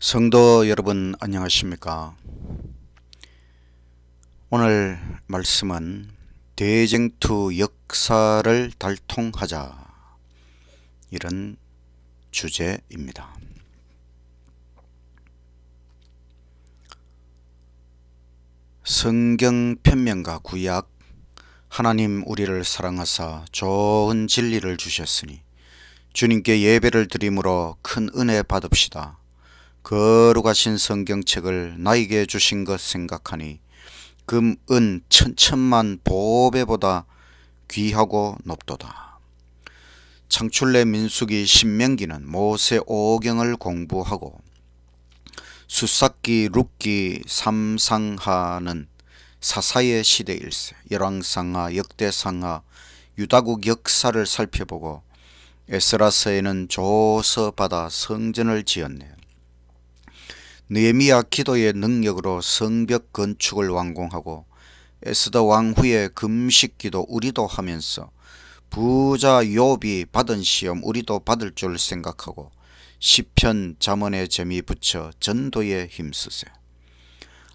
성도 여러분 안녕하십니까? 오늘 말씀은 대쟁투 역사를 달통하자, 이런 주제입니다. 성경 편명과 구약, 하나님 우리를 사랑하사 좋은 진리를 주셨으니 주님께 예배를 드림으로 큰 은혜 받읍시다. 거룩하신 성경책을 나에게 주신 것 생각하니 금, 은, 천천만 보배보다 귀하고 높도다. 창출내 민수기 신명기는 모세 오경을 공부하고 수사기 룻기 삼상하는 사사의 시대일세, 열왕상하 역대상하 유다국 역사를 살펴보고 에스라서에는 조서 받아 성전을 지었네. 느헤미야 기도의 능력으로 성벽 건축을 완공하고 에스더 왕후의 금식기도 우리도 하면서 부자 욥이 받은 시험 우리도 받을 줄 생각하고 시편 잠언에 재미 붙여 전도에 힘쓰세.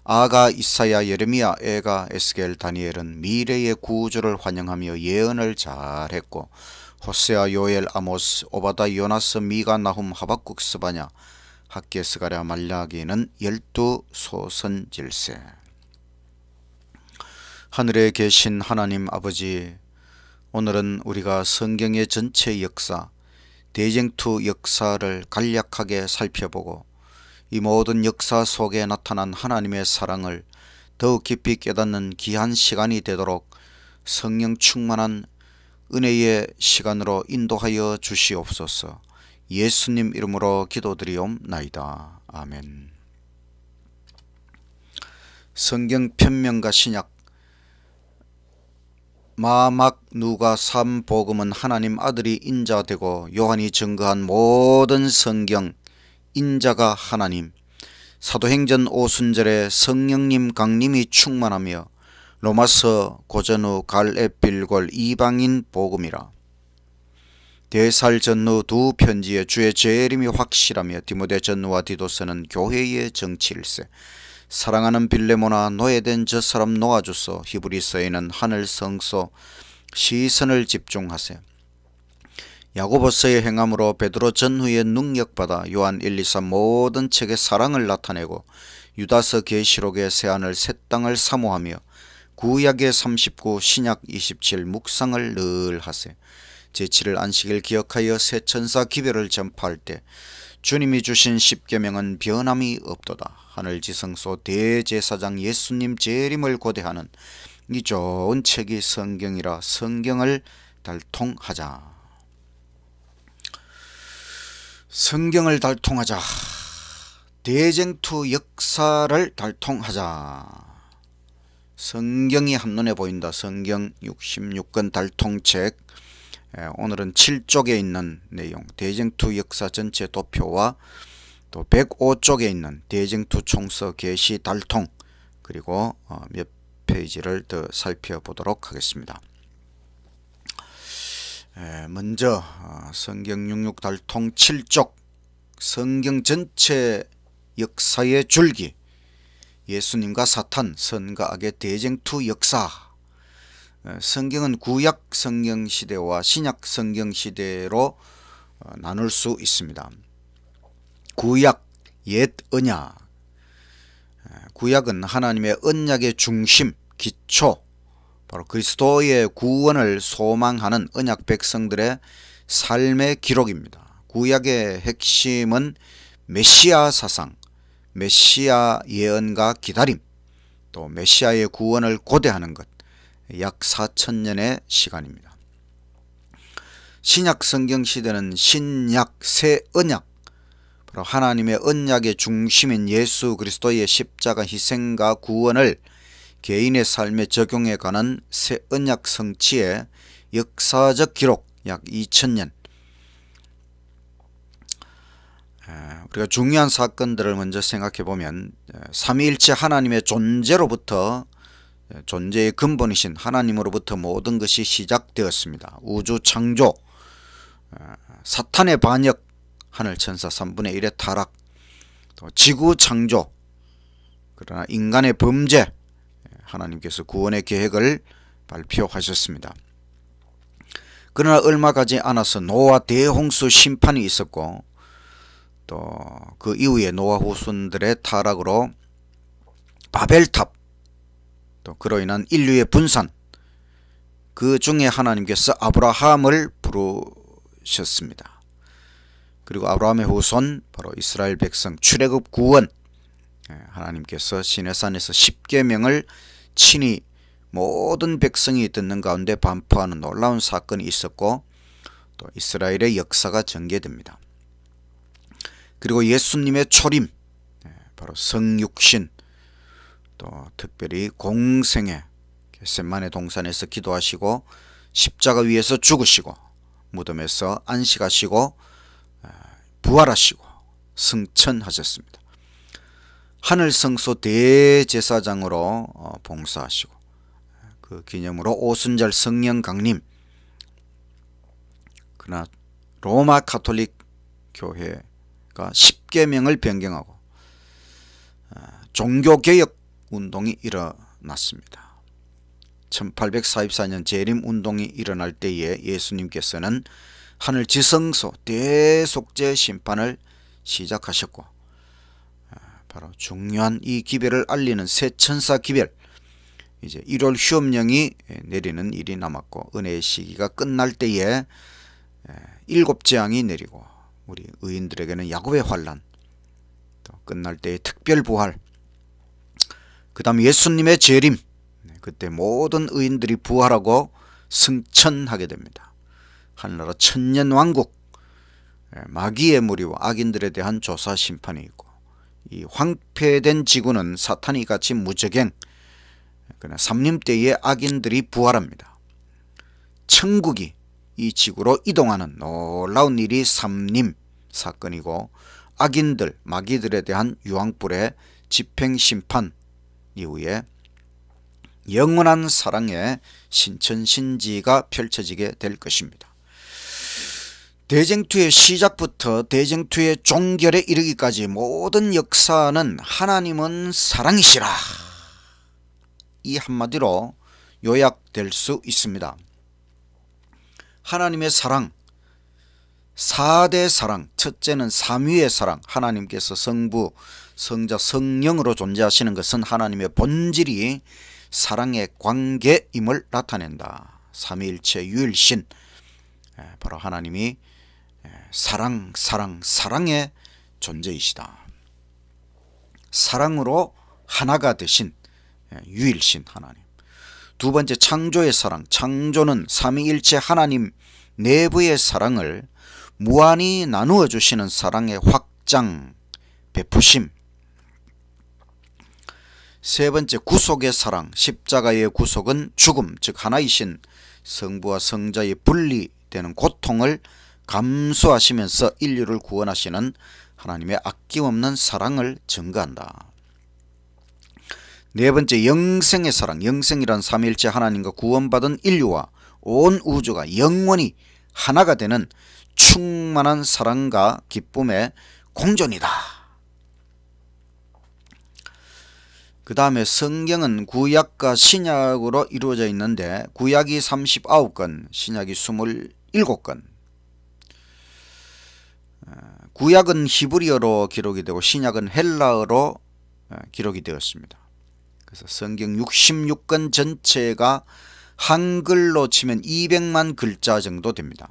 아가, 이사야, 예레미야, 에가, 에스겔, 다니엘은 미래의 구주를 환영하며 예언을 잘했고 호세아, 요엘, 아모스, 오바다, 요나스, 미가, 나훔, 하박국, 스바냐, 학개, 스가랴, 말라기는 12소선질세. 하늘에 계신 하나님 아버지, 오늘은 우리가 성경의 전체 역사, 대쟁투 역사를 간략하게 살펴보고 이 모든 역사 속에 나타난 하나님의 사랑을 더욱 깊이 깨닫는 귀한 시간이 되도록 성령 충만한 은혜의 시간으로 인도하여 주시옵소서. 예수님 이름으로 기도드리옵나이다. 아멘. 성경 편명과 신약, 마막, 누가, 삼복음은 하나님 아들이 인자되고 요한이 증거한 모든 성경 인자가 하나님, 사도행전 오순절에 성령님 강림이 충만하며 로마서 고전후 갈에필골 이방인 복음이라. 대살 전후 두 편지에 주의 재림이 확실하며 디모데 전후와 디도서는 교회의 정치일세. 사랑하는 빌레모나, 노예된 저 사람 놓아주소. 히브리서에는 하늘 성소 시선을 집중하세. 야고보서의 행함으로 베드로 전후에 능력받아 요한 1, 2, 3 모든 책에 사랑을 나타내고 유다서 계시록의 새하늘 새 땅을 사모하며 구약의 39 신약 27 묵상을 늘 하세. 제7일 안식일 기억하여 새 천사 기별을 전파할 때 주님이 주신 십계명은 변함이 없도다. 하늘지성소 대제사장 예수님 재림을 고대하는 이 좋은 책이 성경이라 성경을 달통하자. 성경을 달통하자. 대쟁투 역사를 달통하자. 성경이 한눈에 보인다. 성경 66권 달통책. 오늘은 7쪽에 있는 내용, 대쟁투 역사 전체 도표와 또 105쪽에 있는 대쟁투 총서 계시 달통, 그리고 몇 페이지를 더 살펴보도록 하겠습니다. 먼저 성경 66 달통 7쪽, 성경 전체 역사의 줄기, 예수님과 사탄, 선과 악의 대쟁투 역사. 성경은 구약 성경시대와 신약 성경시대로 나눌 수 있습니다. 구약, 옛 언약. 구약은 하나님의 언약의 중심, 기초, 바로 그리스도의 구원을 소망하는 언약 백성들의 삶의 기록입니다. 구약의 핵심은 메시아 사상, 메시아 예언과 기다림, 또 메시아의 구원을 고대하는 것, 약 4000년의 시간입니다. 신약 성경시대는 신약, 새 언약, 바로 하나님의 언약의 중심인 예수 그리스도의 십자가 희생과 구원을 개인의 삶에 적용해 가는 새 언약 성취의 역사적 기록, 약 2000년. 우리가 중요한 사건들을 먼저 생각해 보면 삼위일체 하나님의 존재로부터, 존재의 근본이신 하나님으로부터 모든 것이 시작되었습니다. 우주 창조, 사탄의 반역, 하늘천사 3분의 1의 타락, 또 지구 창조, 그러나 인간의 범죄, 하나님께서 구원의 계획을 발표하셨습니다. 그러나 얼마 가지 않아서 노아 대홍수 심판이 있었고, 또 그 이후에 노아 후손들의 타락으로 바벨탑, 또 그로 인한 인류의 분산, 그 중에 하나님께서 아브라함을 부르셨습니다. 그리고 아브라함의 후손 바로 이스라엘 백성 출애굽 구원, 하나님께서 시내산에서 십계명을 친히 모든 백성이 듣는 가운데 반포하는 놀라운 사건이 있었고, 또 이스라엘의 역사가 전개됩니다. 그리고 예수님의 초림, 바로 성육신, 또 특별히 공생애, 겟세마네 동산에서 기도하시고 십자가 위에서 죽으시고 무덤에서 안식하시고 부활하시고 승천하셨습니다. 하늘 성소 대제사장으로 봉사하시고, 그 기념으로 오순절 성령 강림, 그러나 로마 가톨릭 교회가 십계명을 변경하고 종교개혁 운동이 일어났습니다. 1844년 재림운동이 일어날 때에 예수님께서는 하늘 지성소 대속죄 심판을 시작하셨고, 바로 중요한 이 기별을 알리는 새천사 기별, 이제 1월 휴업령이 내리는 일이 남았고, 은혜의 시기가 끝날 때에 7재앙이 내리고, 우리 의인들에게는 야곱의 환란, 또 끝날 때의 특별부활, 그 다음 예수님의 재림, 그때 모든 의인들이 부활하고 승천하게 됩니다. 하늘나라 천년왕국, 마귀의 무리와 악인들에 대한 조사 심판이 있고, 이 황폐된 지구는 사탄이 같이 무적행, 그러나 삼림 때에 악인들이 부활합니다. 천국이 이 지구로 이동하는 놀라운 일이 삼림 사건이고, 악인들 마귀들에 대한 유황불의 집행심판 이후에 영원한 사랑의 신천신지가 펼쳐지게 될 것입니다. 대쟁투의 시작부터 대쟁투의 종결에 이르기까지 모든 역사는 하나님은 사랑이시라, 이 한마디로 요약될 수 있습니다. 하나님의 사랑, 4대 사랑, 첫째는 삼위의 사랑, 하나님께서 성부, 성자, 성령으로 존재하시는 것은 하나님의 본질이 사랑의 관계임을 나타낸다. 삼위일체 유일신, 바로 하나님이 사랑의 존재이시다. 사랑으로 하나가 되신 유일신 하나님. 두 번째, 창조의 사랑. 창조는 삼위일체 하나님 내부의 사랑을 무한히 나누어 주시는 사랑의 확장, 베푸심. 세 번째, 구속의 사랑. 십자가의 구속은 죽음, 즉 하나이신 성부와 성자의 분리되는 고통을 감수하시면서 인류를 구원하시는 하나님의 아낌없는 사랑을 증거한다. 네 번째, 영생의 사랑. 영생이란 삼위일체 하나님과 구원받은 인류와 온 우주가 영원히 하나가 되는 충만한 사랑과 기쁨의 공존이다. 그 다음에 성경은 구약과 신약으로 이루어져 있는데, 구약이 39권, 신약이 27권. 구약은 히브리어로 기록이 되고 신약은 헬라어로 기록이 되었습니다. 그래서 성경 66권 전체가 한글로 치면 200만 글자 정도 됩니다.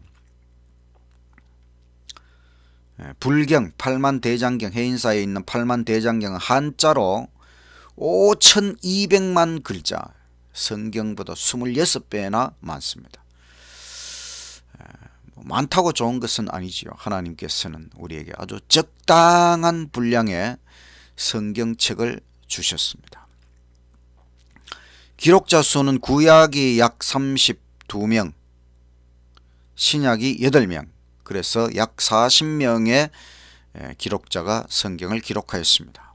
불경, 8만 대장경, 해인사에 있는 8만 대장경은 한자로 5200만 글자, 성경보다 26배나 많습니다. 많다고 좋은 것은 아니지요. 하나님께서는 우리에게 아주 적당한 분량의 성경책을 주셨습니다. 기록자 수는 구약이 약 32명, 신약이 8명, 그래서 약 40명의 기록자가 성경을 기록하였습니다.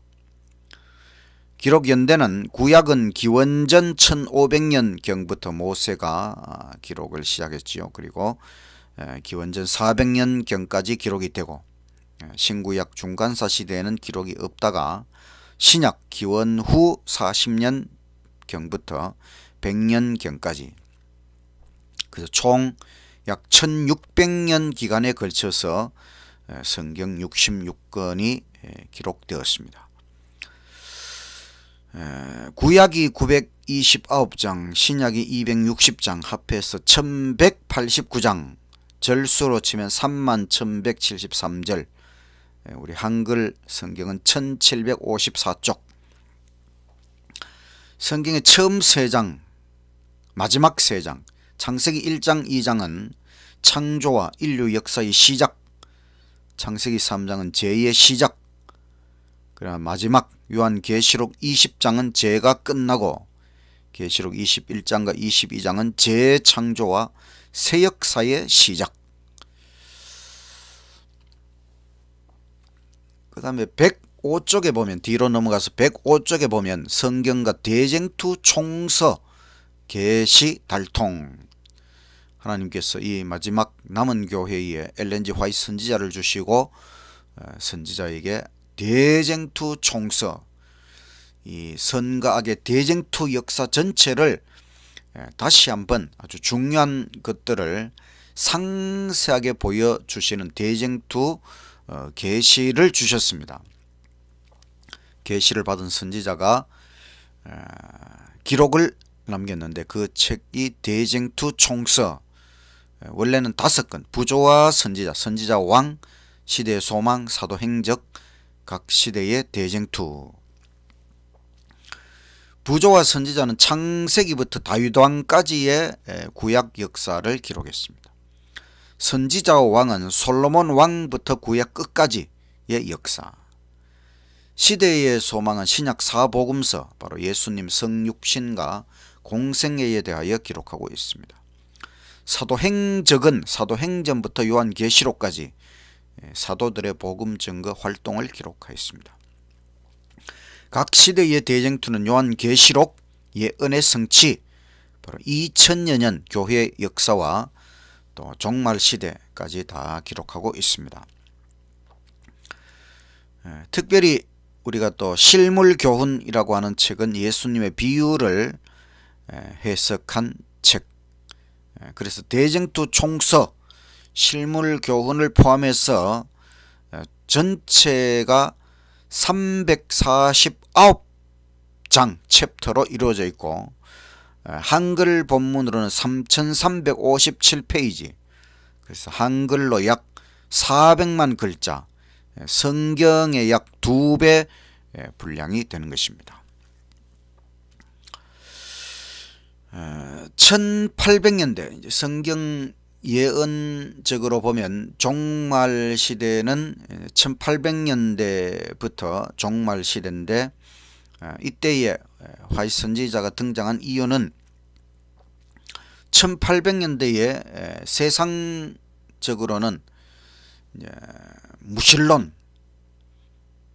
기록 연대는 구약은 기원전 1500년경부터 모세가 기록을 시작했지요. 그리고 기원전 400년경까지 기록이 되고, 신구약 중간사 시대에는 기록이 없다가 신약 기원 후 40년경부터 100년경까지, 그래서 총 약 1600년 기간에 걸쳐서 성경 66권이 기록되었습니다. 구약이 929장, 신약이 260장, 합해서 1189장, 절수로 치면 31,173절, 우리 한글 성경은 1754쪽. 성경의 처음 3장, 마지막 3장, 창세기 1장 2장은 창조와 인류 역사의 시작, 창세기 3장은 죄의 시작, 그러나 마지막 요한계시록 20장은 죄가 끝나고 계시록 21장과 22장은 재창조와 새 역사의 시작. 그 다음에 105쪽에 보면, 뒤로 넘어가서 105쪽에 보면 성경과 대쟁투 총서 계시 달통, 하나님께서 이 마지막 남은 교회에 엘렌 G 화이트 선지자를 주시고 선지자에게 대쟁투 총서, 이 선과 악의 대쟁투 역사 전체를 다시 한번 아주 중요한 것들을 상세하게 보여주시는 대쟁투 계시를 주셨습니다. 계시를 받은 선지자가 기록을 남겼는데 그 책이 대쟁투 총서, 원래는 5권, 부조와 선지자, 선지자 왕, 시대의 소망, 사도행적, 각 시대의 대쟁투. 부조와 선지자는 창세기부터 다윗왕까지의 구약 역사를 기록했습니다. 선지자와 왕은 솔로몬 왕부터 구약 끝까지의 역사. 시대의 소망은 신약 4복음서, 바로 예수님 성육신과 공생애에 대하여 기록하고 있습니다. 사도행적은 사도행전부터 요한계시록까지 사도들의 복음 증거 활동을 기록하였습니다. 각 시대의 대쟁투는 요한계시록, 예언의 성취, 바로 2000여 년 교회 역사와 또 종말 시대까지 다 기록하고 있습니다. 특별히 우리가 또 실물교훈이라고 하는 책은 예수님의 비유를 해석한 책, 그래서 대쟁투 총서, 실물교훈을 포함해서 전체가 349장 챕터로 이루어져 있고, 한글 본문으로는 3357페이지, 그래서 한글로 약 400만 글자, 성경의 약 2배 분량이 되는 것입니다. 1800년대 성경 예언적으로 보면 종말 시대는 1800년대부터 종말 시대인데, 이때에 화이트 선지자가 등장한 이유는 1800년대에 세상적으로는 무신론,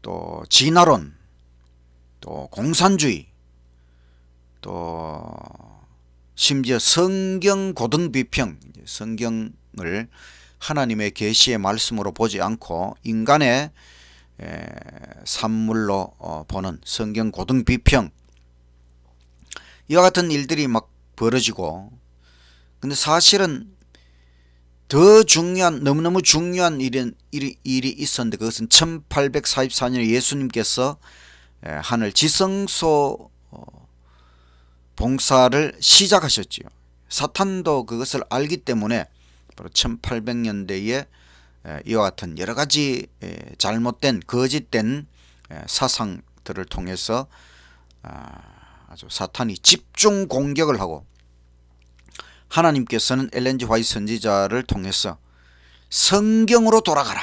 또 진화론, 또 공산주의, 또 심지어 성경 고등비평, 성경을 하나님의 계시의 말씀으로 보지 않고 인간의 산물로 보는 성경 고등비평, 이와 같은 일들이 막 벌어지고, 근데 사실은 더 중요한, 너무너무 중요한 일이 있었는데, 그것은 1844년에 예수님께서 하늘 지성소 봉사를 시작하셨지요. 사탄도 그것을 알기 때문에 바로 1800년대에 이와 같은 여러가지 잘못된 거짓된 사상들을 통해서 아주 사탄이 집중 공격을 하고, 하나님께서는 엘렌 G 화이트 선지자를 통해서 성경으로 돌아가라,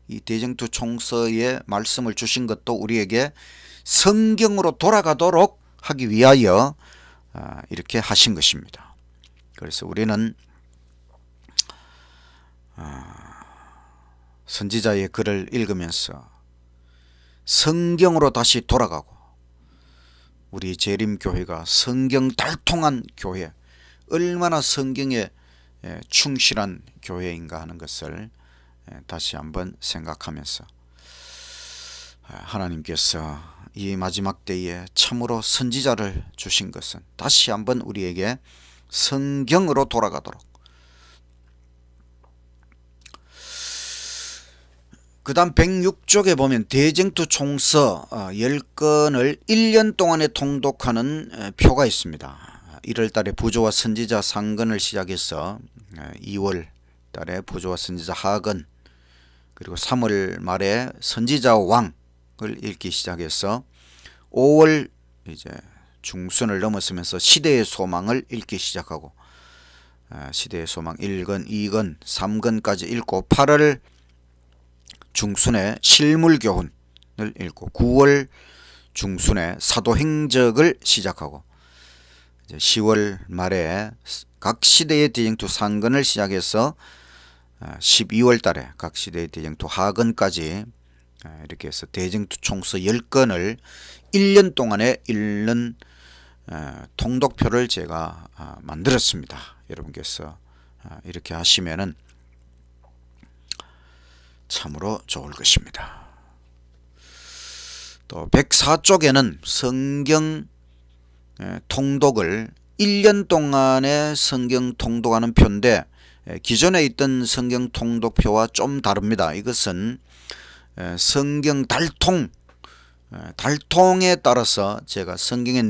이 대쟁투 총서의 말씀을 주신 것도 우리에게 성경으로 돌아가도록 하기 위하여 이렇게 하신 것입니다. 그래서 우리는 선지자의 글을 읽으면서 성경으로 다시 돌아가고, 우리 재림교회가 성경 달통한 교회, 얼마나 성경에 충실한 교회인가 하는 것을 다시 한번 생각하면서 하나님께서 이 마지막 때에 참으로 선지자를 주신 것은 다시 한번 우리에게 성경으로 돌아가도록, 그 다음 106쪽에 보면 대쟁투 총서 10건을 1년 동안에 통독하는 표가 있습니다. 1월 달에 부조와 선지자 상건을 시작해서 2월 달에 부조와 선지자 하건, 그리고 3월 말에 선지자 왕을 읽기 시작해서 5월 이제 중순을 넘었으면서 시대의 소망을 읽기 시작하고, 시대의 소망 1건, 2건, 3건까지 읽고 8월 중순에 실물교훈을 읽고 9월 중순에 사도행적을 시작하고, 이제 10월 말에 각 시대의 대쟁투 상건을 시작해서 12월 달에 각 시대의 대쟁투 하건까지 이렇게 해서 대쟁투 총서 10건을 1년 동안에 읽는 통독표를 제가 만들었습니다. 여러분께서 이렇게 하시면은 참으로 좋을 것입니다. 또 104쪽에는 성경 통독을 1년 동안에 성경 통독하는 표인데, 기존에 있던 성경 통독표와 좀 다릅니다. 이것은 성경 달통에 따라서 제가 성경의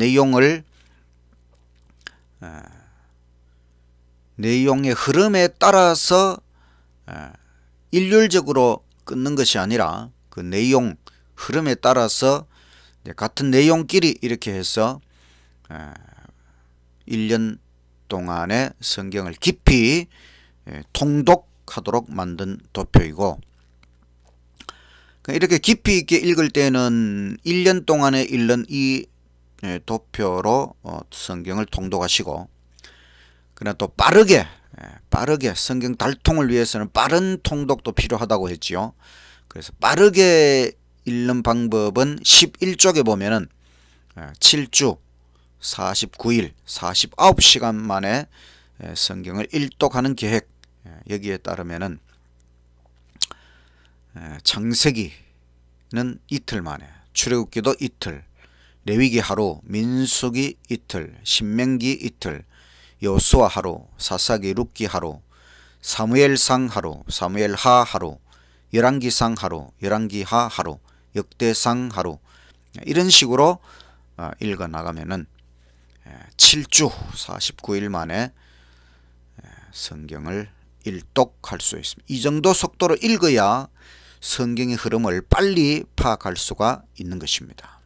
내용의 흐름에 따라서 일률적으로 끊는 것이 아니라 그 내용 흐름에 따라서 같은 내용끼리 이렇게 해서 1년 동안의 성경을 깊이 통독하도록 만든 도표이고, 이렇게 깊이 있게 읽을 때는 1년 동안에 읽는 이 도표로 성경을 통독하시고, 그러나 또 빠르게 성경 달통을 위해서는 빠른 통독도 필요하다고 했지요. 그래서 빠르게 읽는 방법은 11쪽에 보면은 7주 49일 49시간 만에 성경을 일독하는 계획, 여기에 따르면은 창세기는 이틀 만에, 출애굽기도 이틀, 레위기 하루, 민수기 이틀, 신명기 이틀, 여호수아 하루, 사사기 룻기 하루, 사무엘상 하루, 사무엘하 하루, 열왕기상 하루, 열왕기하 하루, 역대상 하루, 이런 식으로 읽어 나가면은 7주 49일 만에 성경을 일독할 수 있습니다. 이 정도 속도로 읽어야 성경의 흐름을 빨리 파악할 수가 있는 것입니다.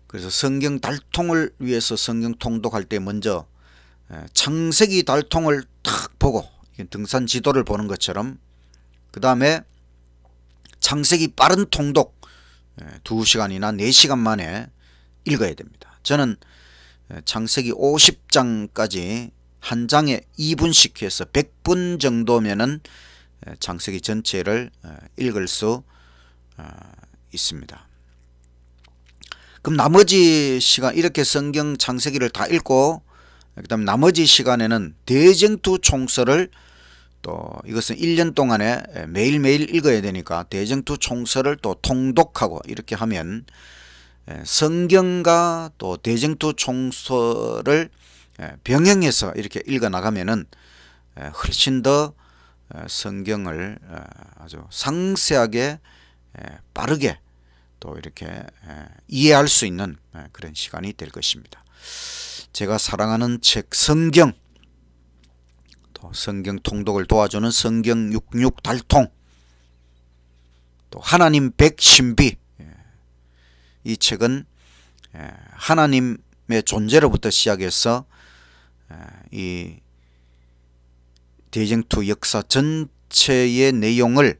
그래서 성경 달통을 위해서 성경 통독할 때 먼저 창세기 달통을 탁 보고, 등산 지도를 보는 것처럼, 그 다음에 창세기 빠른 통독 2시간이나 4시간 만에 읽어야 됩니다. 저는 창세기 50장까지 한 장에 2분씩 해서 100분 정도면은 창세기 전체를 읽을 수 있습니다. 그럼 나머지 시간, 이렇게 성경 창세기를 다 읽고, 그 다음 나머지 시간에는 대쟁투 총서를, 또 이것은 1년 동안에 매일매일 읽어야 되니까 대쟁투 총서를 또 통독하고, 이렇게 하면 성경과 또 대쟁투 총서를 병행해서 이렇게 읽어 나가면은 훨씬 더 성경을 아주 상세하게 빠르게 또 이렇게 이해할 수 있는 그런 시간이 될 것입니다. 제가 사랑하는 책 성경, 또 성경 통독을 도와주는 성경 66 달통, 또 하나님 백신비, 이 책은 하나님의 존재로부터 시작해서 이 대쟁투 역사 전체의 내용을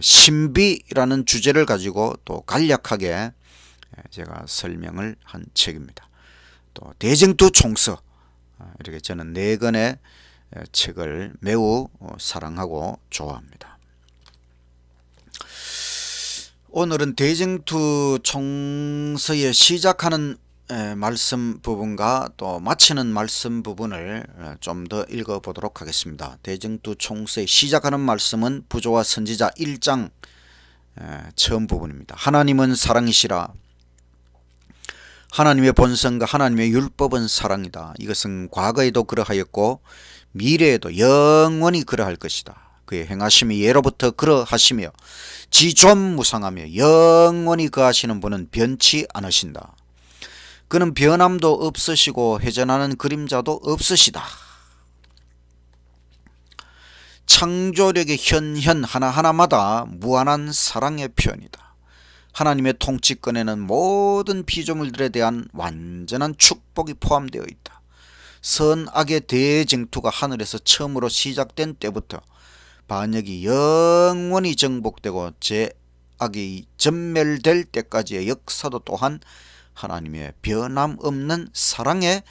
신비라는 주제를 가지고 또 간략하게 제가 설명을 한 책입니다. 또 대쟁투 총서, 이렇게 저는 4권의 책을 매우 사랑하고 좋아합니다. 오늘은 대쟁투 총서에 시작하는 말씀 부분과 또 마치는 말씀 부분을 좀 더 읽어 보도록 하겠습니다. 대쟁투 총서의 시작하는 말씀은 부조와 선지자 1장 처음 부분입니다. 하나님은 사랑이시라. 하나님의 본성과 하나님의 율법은 사랑이다. 이것은 과거에도 그러하였고 미래에도 영원히 그러할 것이다. 그의 행하심이 예로부터 그러하시며 지존무상하며 영원히 거하시는 분은 변치 않으신다. 그는 변함도 없으시고 회전하는 그림자도 없으시다. 창조력의 현현 하나하나마다 무한한 사랑의 표현이다. 하나님의 통치권에는 모든 피조물들에 대한 완전한 축복이 포함되어 있다. 선악의 대쟁투가 하늘에서 처음으로 시작된 때부터 반역이 영원히 정복되고 죄악이 전멸될 때까지의 역사도 또한 하나님의 변함없는 사랑의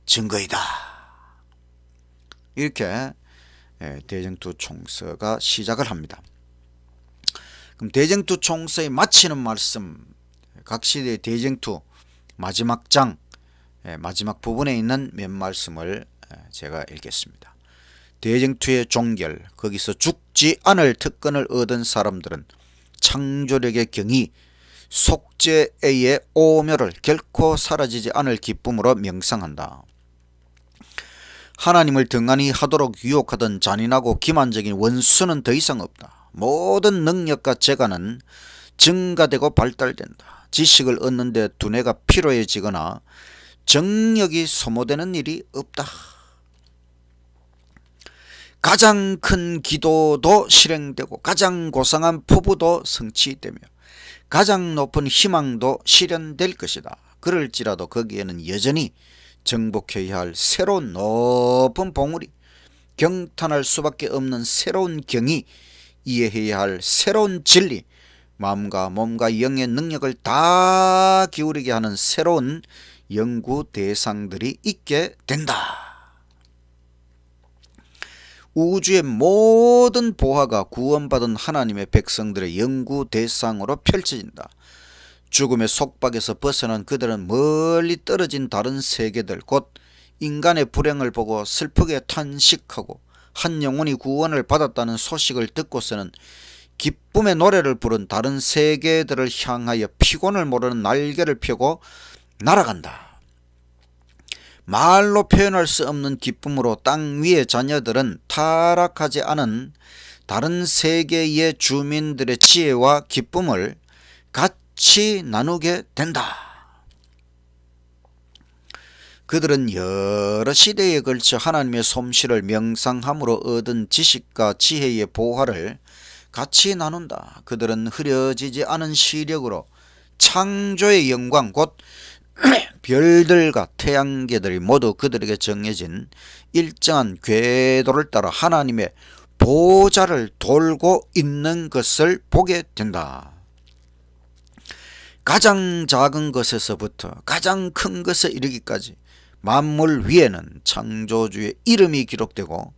증거이다. 이렇게 대쟁투 총서가 시작을 합니다. 그럼 대쟁투 총서의 마치는 말씀, 각 시대의 대쟁투 마지막 장 마지막 부분에 있는 몇 말씀을 제가 읽겠습니다. 대쟁투의 종결, 거기서 죽지 않을 특권을 얻은 사람들은 창조력의 경이 속죄의 오멸을 결코 사라지지 않을 기쁨으로 명상한다. 하나님을 등한히 하도록 유혹하던 잔인하고 기만적인 원수는 더 이상 없다. 모든 능력과 재간은 증가되고 발달된다. 지식을 얻는 데 두뇌가 피로해지거나 정력이 소모되는 일이 없다. 가장 큰 기도도 실행되고 가장 고상한 포부도 성취되며 가장 높은 희망도 실현될 것이다. 그럴지라도 거기에는 여전히 정복해야 할 새로운 높은 봉우리, 경탄할 수밖에 없는 새로운 경이, 이해해야 할 새로운 진리, 마음과 몸과 영의 능력을 다 기울이게 하는 새로운 연구 대상들이 있게 된다. 우주의 모든 보화가 구원받은 하나님의 백성들의 연구 대상으로 펼쳐진다. 죽음의 속박에서 벗어난 그들은 멀리 떨어진 다른 세계들, 곧 인간의 불행을 보고 슬프게 탄식하고 한 영혼이 구원을 받았다는 소식을 듣고서는 기쁨의 노래를 부른 다른 세계들을 향하여 피곤을 모르는 날개를 펴고 날아간다. 말로 표현할 수 없는 기쁨으로 땅 위의 자녀들은 타락하지 않은 다른 세계의 주민들의 지혜와 기쁨을 같이 나누게 된다. 그들은 여러 시대에 걸쳐 하나님의 솜씨를 명상함으로 얻은 지식과 지혜의 보화를 같이 나눈다. 그들은 흐려지지 않은 시력으로 창조의 영광, 곧 별들과 태양계들이 모두 그들에게 정해진 일정한 궤도를 따라 하나님의 보좌를 돌고 있는 것을 보게 된다. 가장 작은 것에서부터 가장 큰 것에 이르기까지 만물 위에는 창조주의 이름이 기록되고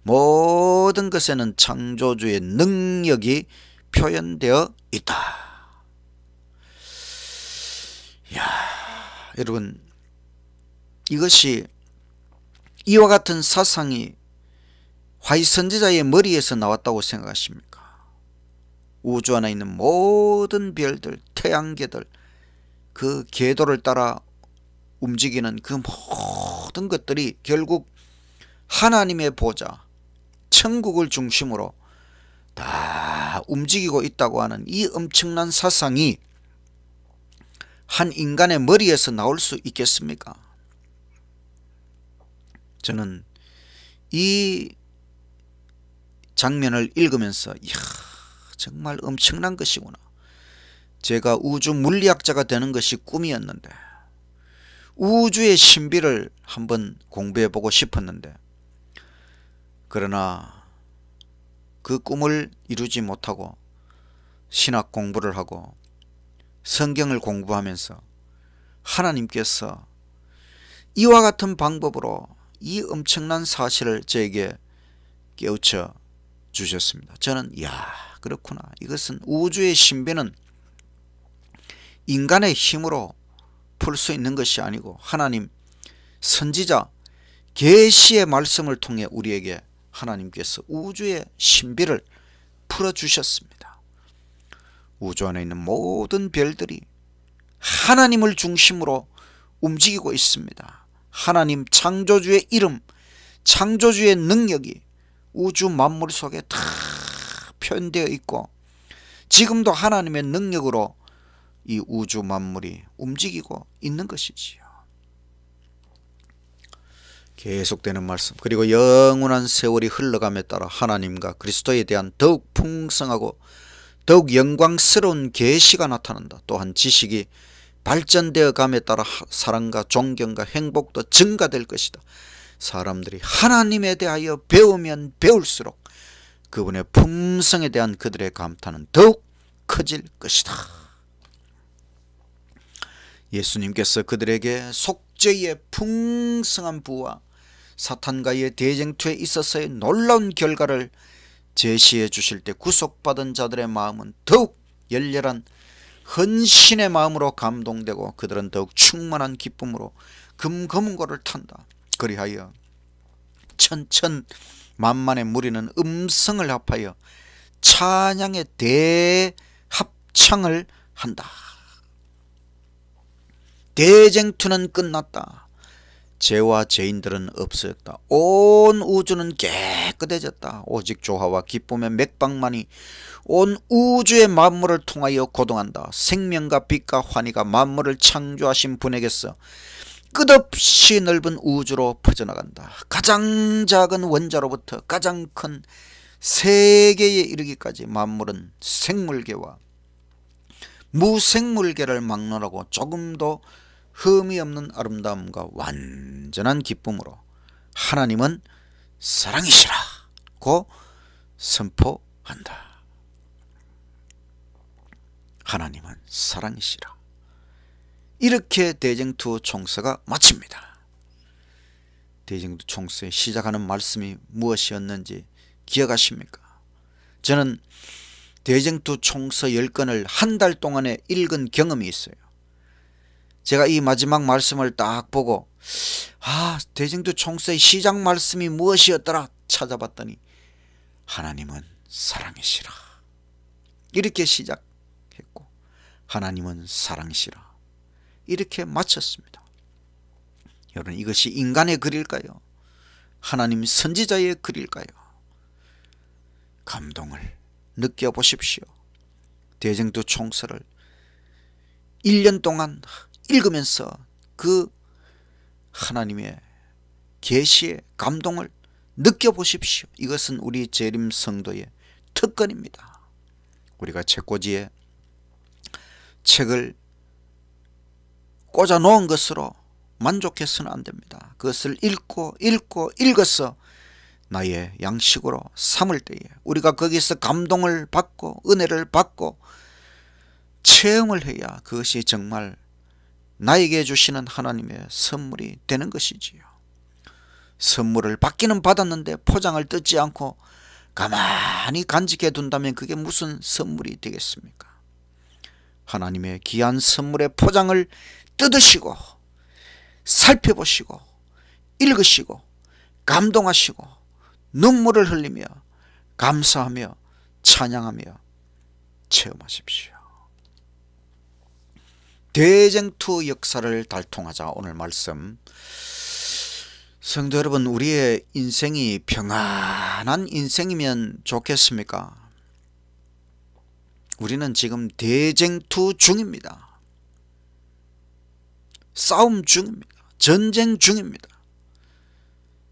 모든 것에는 창조주의 능력이 표현되어 있다. 이야, 여러분, 이것이 이와 같은 사상이 화이 선지자의 머리에서 나왔다고 생각하십니까? 우주 안에 있는 모든 별들, 태양계들, 그 궤도를 따라 움직이는 그 모든 것들이 결국 하나님의 보좌, 천국을 중심으로 다 움직이고 있다고 하는 이 엄청난 사상이 한 인간의 머리에서 나올 수 있겠습니까? 저는 이 장면을 읽으면서 이야, 정말 엄청난 것이구나. 제가 우주 물리학자가 되는 것이 꿈이었는데, 우주의 신비를 한번 공부해보고 싶었는데, 그러나 그 꿈을 이루지 못하고 신학 공부를 하고 성경을 공부하면서 하나님께서 이와 같은 방법으로 이 엄청난 사실을 저에게 깨우쳐 주셨습니다. 저는 이야, 그렇구나. 이것은 우주의 신비는 인간의 힘으로 풀 수 있는 것이 아니고 하나님 선지자 계시의 말씀을 통해 우리에게 하나님께서 우주의 신비를 풀어주셨습니다. 우주 안에 있는 모든 별들이 하나님을 중심으로 움직이고 있습니다. 하나님 창조주의 이름, 창조주의 능력이 우주 만물 속에 다 표현되어 있고 지금도 하나님의 능력으로 이 우주 만물이 움직이고 있는 것이지요. 계속되는 말씀, 그리고 영원한 세월이 흘러감에 따라 하나님과 그리스도에 대한 더욱 풍성하고 더욱 영광스러운 계시가 나타난다. 또한 지식이 발전되어 감에 따라 사랑과 존경과 행복도 증가될 것이다. 사람들이 하나님에 대하여 배우면 배울수록 그분의 품성에 대한 그들의 감탄은 더욱 커질 것이다. 예수님께서 그들에게 속죄의 풍성한 부와 사탄과의 대쟁투에 있어서의 놀라운 결과를 제시해 주실 때 구속받은 자들의 마음은 더욱 열렬한 헌신의 마음으로 감동되고 그들은 더욱 충만한 기쁨으로 금거문고를 탄다. 그리하여 천천만만의 무리는 음성을 합하여 찬양의 대합창을 한다. 대쟁투는 끝났다. 죄와 죄인들은 없어졌다. 온 우주는 깨끗해졌다. 오직 조화와 기쁨의 맥박만이 온 우주의 만물을 통하여 고동한다. 생명과 빛과 환희가 만물을 창조하신 분에게서 끝없이 넓은 우주로 퍼져나간다. 가장 작은 원자로부터 가장 큰 세계에 이르기까지 만물은 생물계와 무생물계를 막론하고 조금도 흠이 없는 아름다움과 완전한 기쁨으로 하나님은 사랑이시라고 선포한다. 하나님은 사랑이시라. 이렇게 대쟁투 총서가 마칩니다. 대쟁투 총서에 시작하는 말씀이 무엇이었는지 기억하십니까? 저는 대쟁투 총서 10권을 한 달 동안에 읽은 경험이 있어요. 제가 이 마지막 말씀을 딱 보고 대쟁투 총서의 시작 말씀이 무엇이었더라 찾아봤더니 하나님은 사랑이시라 이렇게 시작했고 하나님은 사랑이시라 이렇게 마쳤습니다. 여러분, 이것이 인간의 글일까요? 하나님 선지자의 글일까요? 감동을 느껴보십시오. 대쟁투 총서를 1년 동안 읽으면서 그 하나님의 계시의 감동을 느껴보십시오. 이것은 우리 재림 성도의 특권입니다. 우리가 책꽂이에 책을 꽂아 놓은 것으로 만족해서는 안 됩니다. 그것을 읽어서 나의 양식으로 삼을 때에 우리가 거기서 감동을 받고 은혜를 받고 체험을 해야 그것이 정말 나에게 주시는 하나님의 선물이 되는 것이지요. 선물을 받기는 받았는데 포장을 뜯지 않고 가만히 간직해 둔다면 그게 무슨 선물이 되겠습니까? 하나님의 귀한 선물의 포장을 뜯으시고 살펴보시고 읽으시고 감동하시고 눈물을 흘리며 감사하며 찬양하며 체험하십시오. 대쟁투 역사를 달통하자. 오늘 말씀, 성도 여러분, 우리의 인생이 평안한 인생이면 좋겠습니까? 우리는 지금 대쟁투 중입니다. 싸움 중입니다. 전쟁 중입니다.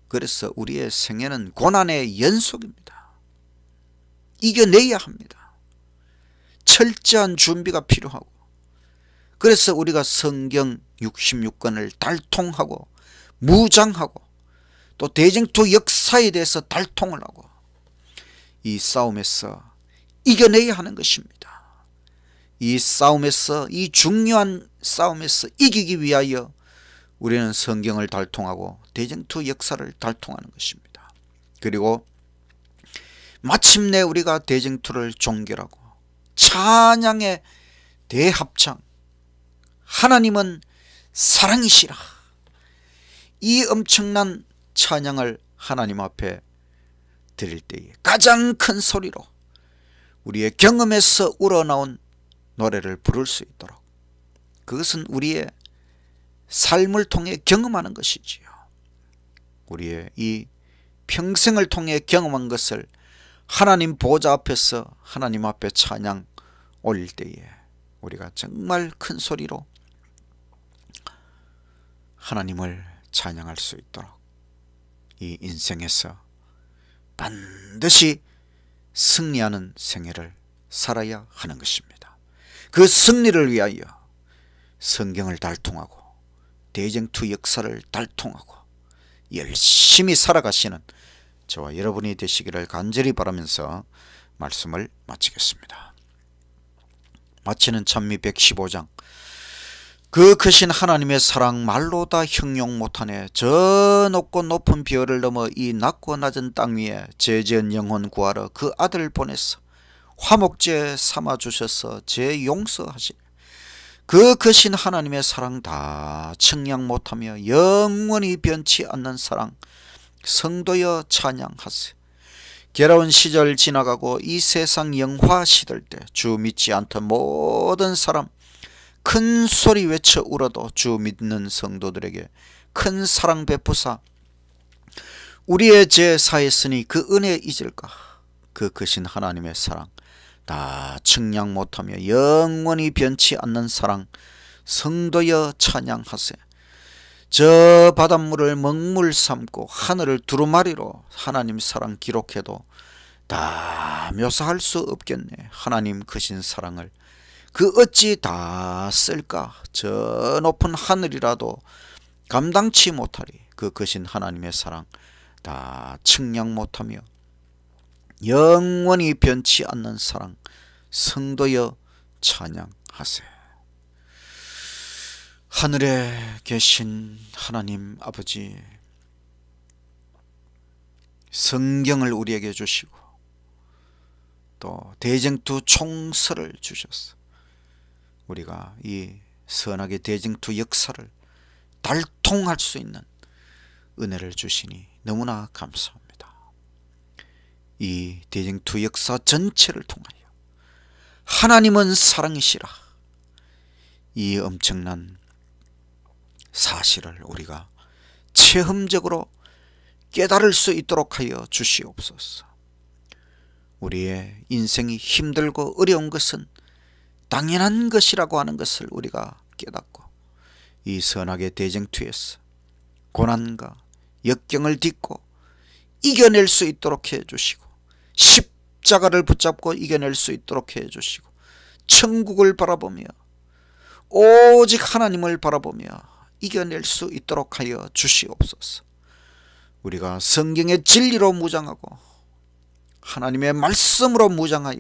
그래서 우리의 생애는 고난의 연속입니다. 이겨내야 합니다. 철저한 준비가 필요하고, 그래서 우리가 성경 66권을 달통하고 무장하고 또 대쟁투 역사에 대해서 달통을 하고 이 싸움에서 이겨내야 하는 것입니다. 이 싸움에서, 이 중요한 싸움에서 이기기 위하여 우리는 성경을 달통하고 대쟁투 역사를 달통하는 것입니다. 그리고 마침내 우리가 대쟁투를 종결하고 찬양의 대합창, 하나님은 사랑이시라. 이 엄청난 찬양을 하나님 앞에 드릴 때에 가장 큰 소리로 우리의 경험에서 우러나온 노래를 부를 수 있도록, 그것은 우리의 삶을 통해 경험하는 것이지요. 우리의 이 평생을 통해 경험한 것을 하나님 보좌 앞에서 하나님 앞에 찬양 올릴 때에 우리가 정말 큰 소리로 하나님을 찬양할 수 있도록 이 인생에서 반드시 승리하는 생애를 살아야 하는 것입니다. 그 승리를 위하여 성경을 달통하고 대쟁투 역사를 달통하고 열심히 살아가시는 저와 여러분이 되시기를 간절히 바라면서 말씀을 마치겠습니다. 마치는 찬미 115장. 그 크신 하나님의 사랑 말로 다 형용 못하네. 저 높고 높은 별을 넘어 이 낮고 낮은 땅 위에 죄 지은 영혼 구하러 그 아들을 보내서 화목제 삼아주셔서 죄 용서하시네. 그 크신 하나님의 사랑 다 측량 못하며 영원히 변치 않는 사랑 성도여 찬양하세. 괴로운 시절 지나가고 이 세상 영화 시들 때 주 믿지 않던 모든 사람 큰 소리 외쳐 울어도 주 믿는 성도들에게 큰 사랑 베푸사 우리의 죄 사했으니 그 은혜 잊을까. 그 크신 하나님의 사랑 다 측량 못하며 영원히 변치 않는 사랑 성도여 찬양하세. 저 바닷물을 먹물 삼고 하늘을 두루마리로 하나님 사랑 기록해도 다 묘사할 수 없겠네. 하나님 크신 사랑을 그 어찌 다 쓸까. 저 높은 하늘이라도 감당치 못하리. 그 크신 하나님의 사랑 다 측량 못하며 영원히 변치 않는 사랑 성도여 찬양하세. 하늘에 계신 하나님 아버지, 성경을 우리에게 주시고 또 대쟁투 총서를 주셨어. 우리가 이 선하게 대쟁투 역사를 달통할 수 있는 은혜를 주시니 너무나 감사합니다. 이 대쟁투 역사 전체를 통하여 하나님은 사랑이시라, 이 엄청난 사실을 우리가 체험적으로 깨달을 수 있도록 하여 주시옵소서. 우리의 인생이 힘들고 어려운 것은 당연한 것이라고 하는 것을 우리가 깨닫고 이 선하게 대쟁투에서 고난과 역경을 딛고 이겨낼 수 있도록 해주시고 십자가를 붙잡고 이겨낼 수 있도록 해주시고 천국을 바라보며 오직 하나님을 바라보며 이겨낼 수 있도록 하여 주시옵소서. 우리가 성경의 진리로 무장하고 하나님의 말씀으로 무장하여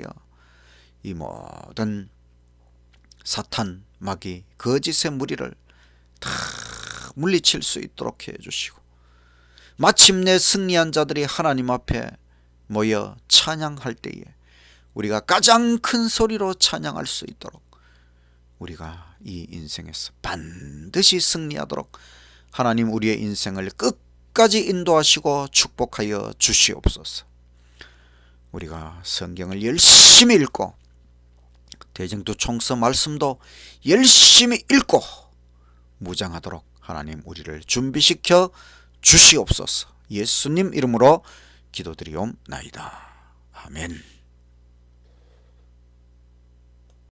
이 모든 사탄 마귀 거짓의 무리를 다 물리칠 수 있도록 해주시고 마침내 승리한 자들이 하나님 앞에 모여 찬양할 때에 우리가 가장 큰 소리로 찬양할 수 있도록 우리가 이 인생에서 반드시 승리하도록 하나님 우리의 인생을 끝까지 인도하시고 축복하여 주시옵소서. 우리가 성경을 열심히 읽고 대쟁투 총서 말씀도 열심히 읽고 무장하도록 하나님 우리를 준비시켜 주시옵소서. 예수님 이름으로 기도드리옵나이다. 아멘.